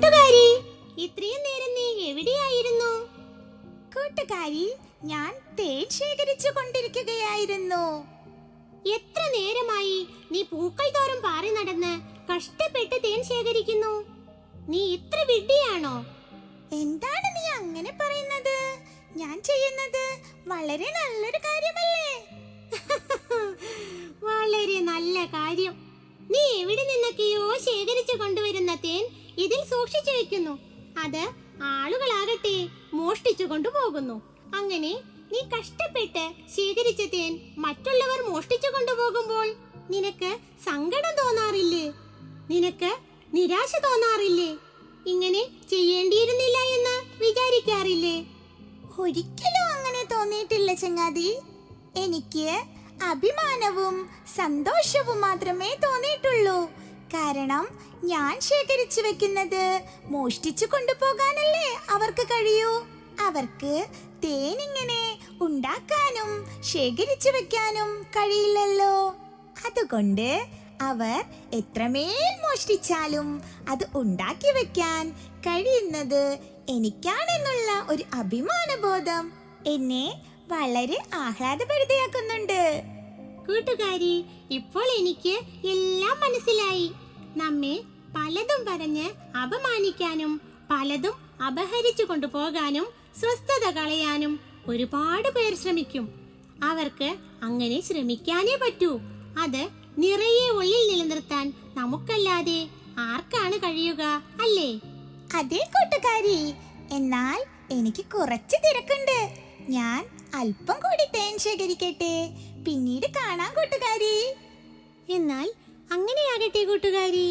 കൂട്ടുകാരി, ഇത്രയും നേരം നീ എവിടെയായിരുന്നു? കൂട്ടുകാരി, ഞാൻ തേൻ ശേഖരിച്ചു കൊണ്ടിരിക്കുകയായിരുന്നു. എത്ര നേരമായി നീ പൂക്കൾ തോറും പാറി നടന്ന് കഷ്ടപ്പെട്ട് തേൻ ശേഖരിക്കുന്നു? നീ ഇത്ര വിഡ്ഢിയാണോ? എന്താണ് നീ അങ്ങനെ പറയുന്നത്? ഞാൻ ചെയ്യുന്നത് വളരെ നല്ലൊരു കാര്യമല്ലേ? വളരെ നല്ല കാര്യം. നീ എവിടെ നിന്നൊക്കെയോ ശേഖരിച്ചു കൊണ്ടുവരുന്ന തേൻ ഇതിൽ സൂക്ഷിച്ചു വെക്കുന്നു. അത് ആളുകളാകട്ടെ മോഷ്ടിച്ചു കൊണ്ടുപോകുന്നു. അങ്ങനെ നീ കഷ്ടപ്പെട്ട് ശേഖരിച്ച തേൻ മറ്റുള്ളവർ മോഷ്ടിച്ചു കൊണ്ടുപോകുമ്പോൾ നിനക്ക് സങ്കടം തോന്നാറില്ലേ? നിനക്ക് നിരാശ തോന്നാറില്ലേ? ഇങ്ങനെ ചെയ്യേണ്ടിയിരുന്നില്ല എന്ന് വിചാരിക്കാറില്ലേ? ഒരിക്കലും അങ്ങനെ തോന്നിയിട്ടില്ല ചങ്ങാതി. എനിക്ക് അഭിമാനവും സന്തോഷവും മാത്രമേ തോന്നിയിട്ടുള്ളൂ. കാരണം ഞാൻ ശേഖരിച്ചു വെക്കുന്നത് മോഷ്ടിച്ചു കൊണ്ടുപോകാനല്ലേ അവർക്ക് കഴിയൂ. അവർക്ക് തേനിങ്ങനെ ഉണ്ടാക്കാനും ശേഖരിച്ചു വെക്കാനും കഴിയില്ലല്ലോ. അതുകൊണ്ട് അവർ എത്രമേൽ മോഷ്ടിച്ചാലും അത് ഉണ്ടാക്കി വെക്കാൻ കഴിയുന്നത് എനിക്കാണെന്നുള്ള ഒരു അഭിമാനബോധം എന്നെ വളരെ ആഹ്ലാദഭരിതയാക്കുന്നുണ്ട്. കൂട്ടുകാരി, ഇപ്പോൾ എനിക്ക് എല്ലാം മനസ്സിലായി. നമ്മെ പലതും പറഞ്ഞ് അപമാനിക്കാനും പലതും അപഹരിച്ചു കൊണ്ടുപോകാനും സ്വസ്ഥത കളയാനും ഒരുപാട് പേർ ശ്രമിക്കും. അവർക്ക് അങ്ങനെ ശ്രമിക്കാനേ പറ്റൂ. അത് നിറയെ ഉള്ളിൽ നിലനിർത്താൻ നമുക്കല്ലാതെ ആർക്കാണ് കഴിയുക, അല്ലേ? അതേ കൂട്ടുകാരി, എന്നാൽ എനിക്ക് കുറച്ച് തിരക്കുണ്ട്. ഞാൻ അല്പം കൂടി തേൻ ശേഖരിക്കട്ടെ. പിന്നീട് കാണാം കൂട്ടുകാരി. എന്നാൽ അങ്ങനെയാകട്ടെ കൂട്ടുകാരി.